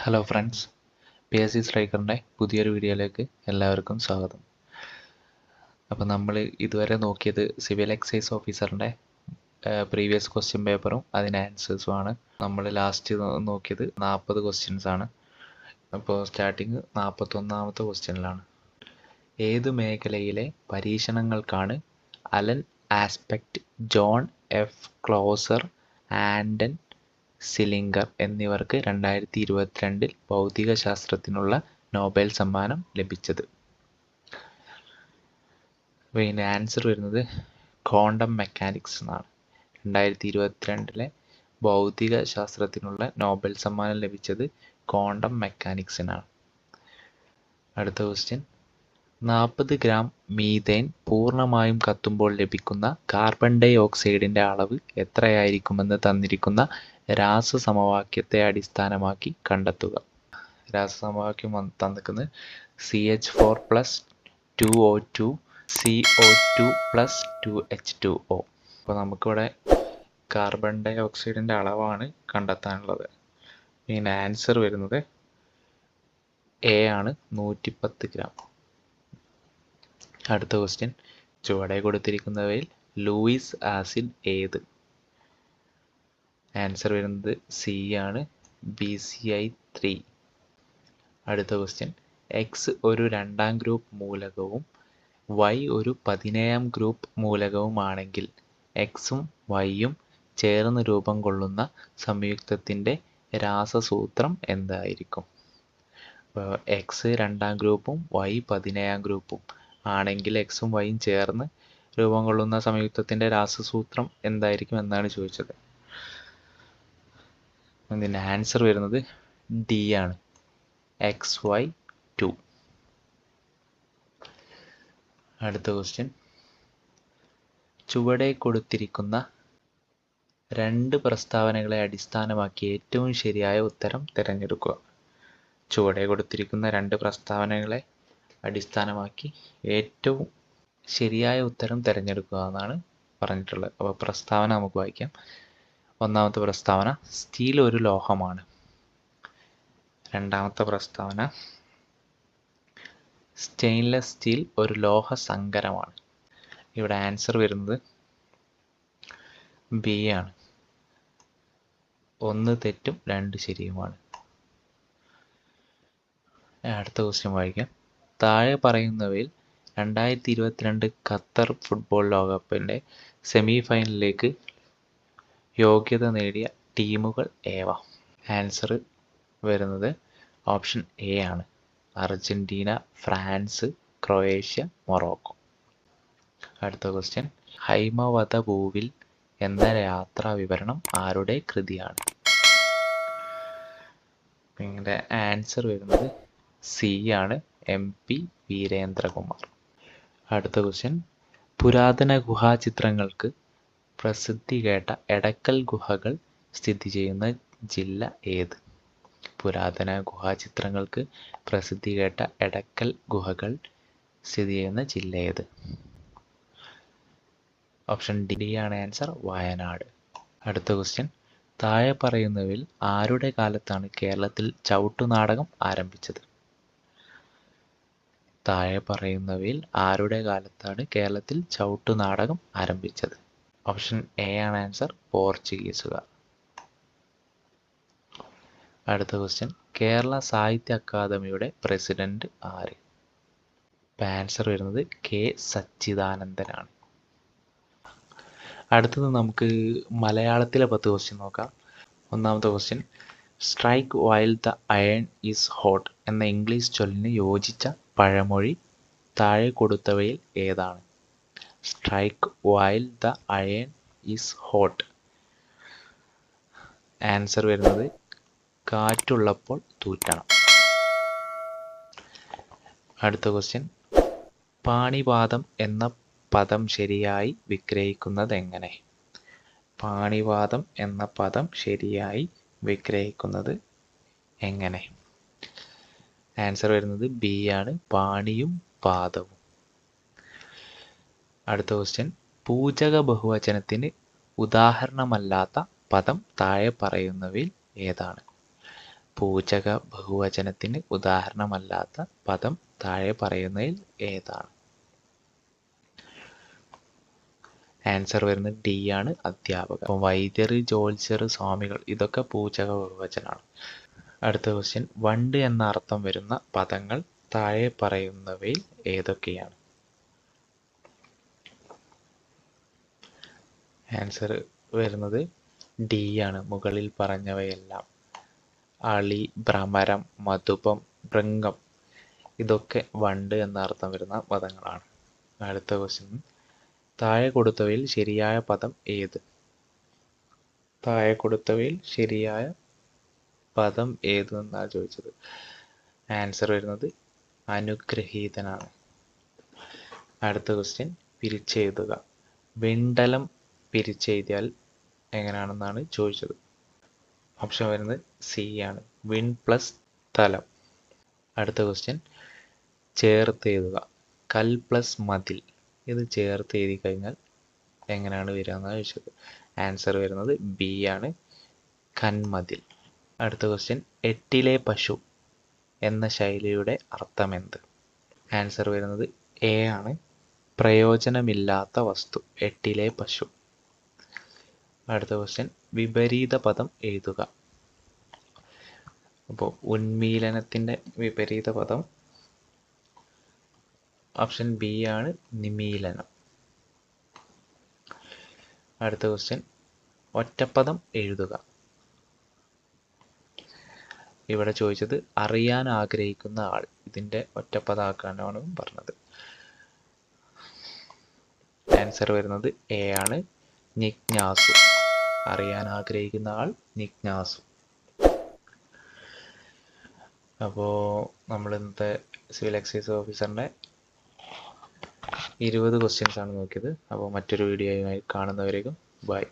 Hello friends, PSC സ്ട്രൈക്കറിൻ്റെ പുതിയൊരു വീഡിയോയിലേക്ക് എല്ലാവർക്കും സ്വാഗതം. അപ്പോൾ നമ്മൾ ഇതുവരെ നോക്കിയത് സിവിൽ എക്സൈസ് ഓഫീസറിൻ്റെ പ്രീവിയസ് ക്വസ്റ്റ്യൻ പേപ്പറും അതിന് ആൻസേഴ്സുമാണ്. നമ്മൾ ലാസ്റ്റ് നോക്കിയത് 40 ക്വസ്റ്റ്യൻസ് ആണ്. അപ്പോൾ സ്റ്റാർട്ടിങ് 41ാമത്തെ ക്വസ്റ്റ്യനിലാണ്. ഏത് മേഖലയിലെ പരീക്ഷണങ്ങൾക്കാണ് Alain Aspect, John F Clauser, Anton Zeilinger എന്നിവർക്ക് 2022 ഭൗതികശാസ്ത്രത്തിനുള്ള നോബൽ സമ്മാനം ലഭിച്ചത്? ഇതിൻ്റെ ആൻസർ വരുന്നത് ക്വാണ്ടം മെക്കാനിക്സ് എന്നാണ്. 2022 ഭൗതികശാസ്ത്രത്തിനുള്ള നോബൽ സമ്മാനം ലഭിച്ചത് ക്വാണ്ടം മെക്കാനിക്സിനാണ്. അടുത്ത ക്വസ്റ്റ്യൻ, 40 ഗ്രാം മീഥേൻ പൂർണ്ണമായും കത്തുമ്പോൾ ലഭിക്കുന്ന കാർബൺ ഡൈ ഓക്സൈഡിന്റെ അളവ് എത്രയായിരിക്കുമെന്ന് തന്നിരിക്കുന്ന രാസസമവാക്യത്തെ അടിസ്ഥാനമാക്കി കണ്ടെത്തുക. രാസസമവാക്യം തന്നിരിക്കുന്നത് CH4 + 2O2 CO2 + 2H2O. അപ്പോൾ നമുക്കിവിടെ കാർബൺ ഡൈ ഓക്സൈഡിന്റെ അളവാണ് കണ്ടെത്താനുള്ളത്. ഇതിന് ആൻസർ വരുന്നത് A ആണ്, 110 ഗ്രാം. അടുത്ത ക്വസ്റ്റ്യൻ, ചുവടെ കൊടുത്തിരിക്കുന്നവയിൽ ലൂയിസ് ആസിഡ് ഏത്? ആൻസർ വരുന്നത് C ആണ്, BCl3. അടുത്ത ക്വസ്റ്റ്യൻ, X ഒരു 2ാം ഗ്രൂപ്പ് മൂലകവും Y ഒരു 17ാം ഗ്രൂപ്പ് മൂലകവുമാണെങ്കിൽ Xഉം Yയും ചേർന്ന് രൂപം കൊള്ളുന്ന സംയുക്തത്തിന്റെ രാസസൂത്രം എന്തായിരിക്കും? അപ്പോൾ X 2ാം ഗ്രൂപ്പും Y 17ാം ഗ്രൂപ്പും ആണെങ്കിൽ Xഉം Yയും ചേർന്ന് രൂപം കൊള്ളുന്ന സംയുക്തത്തിന്റെ രാസസൂത്രം എന്തായിരിക്കും എന്നാണ് ചോദിച്ചത്. ഇതിൻ്റെ ആൻസർ വരുന്നത് D ആണ്, XY2. അടുത്ത ക്വസ്റ്റ്യൻ, ചുവടെ കൊടുത്തിരിക്കുന്ന 2 പ്രസ്താവനകളെ അടിസ്ഥാനമാക്കി ഏറ്റവും ശരിയായ ഉത്തരം തിരഞ്ഞെടുക്കുക. ചുവടെ കൊടുത്തിരിക്കുന്ന 2 പ്രസ്താവനകളെ അടിസ്ഥാനമാക്കി ഏറ്റവും ശരിയായ ഉത്തരം തിരഞ്ഞെടുക്കുക എന്നാണ് പറഞ്ഞിട്ടുള്ളത്. അപ്പോൾ പ്രസ്താവന നമുക്ക് വായിക്കാം. ഒന്നാമത്തെ പ്രസ്താവന, സ്റ്റീൽ ഒരു ലോഹമാണ്. രണ്ടാമത്തെ പ്രസ്താവന, സ്റ്റെയിൻലെസ് സ്റ്റീൽ ഒരു ലോഹ സങ്കരമാണ്. ഇവിടെ ആൻസർ വരുന്നത് B ആണ്, 1 തെറ്റും 2 ശരിയുമാണ്. അടുത്ത ക്വസ്റ്റ്യൻ വായിക്കാം. താഴെ പറയുന്നവയിൽ 2022 ഖത്തർ ഫുട്ബോൾ ലോകകപ്പിന്റെ സെമി ഫൈനലിലേക്ക് യോഗ്യത നേടിയ ടീമുകൾ ഏവ? ആൻസർ വരുന്നത് ഓപ്ഷൻ A ആണ്, അർജന്റീന, ഫ്രാൻസ്, ക്രൊയേഷ്യ, മൊറോക്കോ. അടുത്ത ക്വസ്റ്റ്യൻ, ഹൈമവതഭൂവിൽ എന്ന യാത്രാ വിവരണം ആരുടെ കൃതിയാണ്? ഇതിൻ്റെ ആൻസർ വരുന്നത് C ആണ്, MP വീരേന്ദ്രകുമാർ. അടുത്ത ക്വസ്റ്റ്യൻ, പുരാതന ഗുഹാചിത്രങ്ങൾക്ക് പ്രസിദ്ധി കേട്ട എടക്കൽ ഗുഹകൾ സ്ഥിതി ചെയ്യുന്ന ജില്ല ഏത്? പുരാതന ഗുഹാചിത്രങ്ങൾക്ക് പ്രസിദ്ധി കേട്ട എടക്കൽ ഗുഹകൾ സ്ഥിതി ചെയ്യുന്ന ജില്ല ഏത്? ഓപ്ഷൻ D ആണ് ആൻസർ, വയനാട്. അടുത്ത ക്വസ്റ്റ്യൻ, താഴെ പറയുന്നവയിൽ ആരുടെ കാലത്താണ് കേരളത്തിൽ ചവിട്ടുനാടകം ആരംഭിച്ചത്? താഴെ പറയുന്നവയിൽ ആരുടെ കാലത്താണ് കേരളത്തിൽ ചവിട്ടുനാടകം ആരംഭിച്ചത്? ഓപ്ഷൻ A ആണ് ആൻസർ, പോർച്ചുഗീസുകാർ. അടുത്ത ക്വസ്റ്റ്യൻ, കേരള സാഹിത്യ അക്കാദമിയുടെ പ്രസിഡന്റ് ആര്? ആൻസർ വരുന്നത് K സച്ചിദാനന്ദനാണ്. അടുത്തത് നമുക്ക് മലയാളത്തിലെ 10 ക്വസ്റ്റ്യൻ നോക്കാം. ഒന്നാമത്തെ question, strike while the iron is hot എന്ന ഇംഗ്ലീഷ് ചൊല്ലിന് യോജിച്ച പഴമൊഴി താഴെ കൊടുത്തവയിൽ ഏതാണ്? Strike while the iron is hot. Answer വരുന്നത് കാറ്റുള്ളപ്പോൾ തൂറ്റണം. അടുത്ത ക്വസ്റ്റ്യൻ, പാണിപാദം എന്ന പദം ശരിയായി വിഗ്രഹിക്കുന്നത് എങ്ങനെ? പാണിപാദം എന്ന പദം ശരിയായി വിഗ്രഹിക്കുന്നത് എങ്ങനെ? ആൻസർ വരുന്നത് B ആണ്, പാണിയും പാദവും. അടുത്ത ക്വസ്റ്റ്യൻ, പൂജക ബഹുവചനത്തിന് ഉദാഹരണമല്ലാത്ത പദം താഴെ പറയുന്നവയിൽ ഏതാണ്? പൂച്ചക ബഹുവചനത്തിന് ഉദാഹരണമല്ലാത്ത പദം താഴെ പറയുന്നതിൽ ഏതാണ്? ആൻസർ വരുന്നത് ഡി ആണ്, അധ്യാപകർ. അപ്പം വൈദ്യർ, ജ്യോത്സ്യർ, സ്വാമികൾ ഇതൊക്കെ പൂച്ചക ബഹുവചനമാണ്. അടുത്ത ക്വസ്റ്റ്യൻ, വണ്ട് എന്ന അർത്ഥം വരുന്ന പദങ്ങൾ താഴെ പറയുന്നവയിൽ ഏതൊക്കെയാണ്? ആൻസർ വരുന്നത് ഡി ആണ്, മുകളിൽ പറഞ്ഞവയെല്ലാം. അളി, ഭ്രമരം, മധുപം, ഭൃംഗം ഇതൊക്കെ വണ്ട് എന്ന അർത്ഥം വരുന്ന പദങ്ങളാണ്. അടുത്ത ക്വസ്റ്റ്യൻ, താഴെ കൊടുത്തവയിൽ ശരിയായ പദം ഏത്? താഴെ കൊടുത്തവയിൽ ശരിയായ പദം ഏത് എന്നാണ് ചോദിച്ചത്. ആൻസർ വരുന്നത് അനുഗ്രഹീതനാണ്. അടുത്ത ക്വസ്റ്റ്യൻ, പിരിച്ചെഴുതുക. വിണ്ടലം പിരിച്ചെഴുതിയാൽ എങ്ങനെയാണെന്നാണ് ചോദിച്ചത്. ഓപ്ഷൻ വരുന്നത് സി ആണ്, വിൺ പ്ലസ് തലം. അടുത്ത ക്വസ്റ്റ്യൻ, ചേർത്ത് എഴുതുക. കൽ പ്ലസ് മതിൽ, ഇത് ചേർത്ത് എഴുതി കഴിഞ്ഞാൽ എങ്ങനെയാണ് വരിക എന്നാണ് ചോദിച്ചത്. ആൻസർ വരുന്നത് ബി ആണ്, കന്മതിൽ. അടുത്ത ക്വസ്റ്റ്യൻ, എട്ടിലെ പശു എന്ന ശൈലിയുടെ അർത്ഥം എന്ത്? ആൻസർ വരുന്നത് എ ആണ്, പ്രയോജനമില്ലാത്ത വസ്തു. എട്ടിലെ പശു. അടുത്ത ക്വസ്റ്റ്യൻ, വിപരീത പദം എഴുതുക. അപ്പോൾ ഉന്മീലനത്തിന്റെ വിപരീത പദം ഓപ്ഷൻ ബി ആണ്, നിമീലനം. അടുത്ത ക്വസ്റ്റ്യൻ, ഒറ്റപ്പദം എഴുതുക. ഇവിടെ ചോദിച്ചത് അറിയാൻ ആഗ്രഹിക്കുന്ന ആൾ, ഇതിന്റെ ഒറ്റപ്പദമാക്കാനാണ് പറഞ്ഞത്. ആൻസർ വരുന്നത് എ ആണ്, ജിജ്ഞാസു. അറിയാൻ ആഗ്രഹിക്കുന്ന ആൾ ജിജ്ഞാസു. അപ്പോൾ നമ്മൾ ഇന്നത്തെ സിവിൽ എക്സൈസ് ഓഫീസറിന്റെ 20 ക്വസ്റ്റ്യൻസ് ആണ് നോക്കിയത്. അപ്പോൾ മറ്റൊരു വീഡിയോയുമായി കാണുന്നവരേക്കും ബൈ.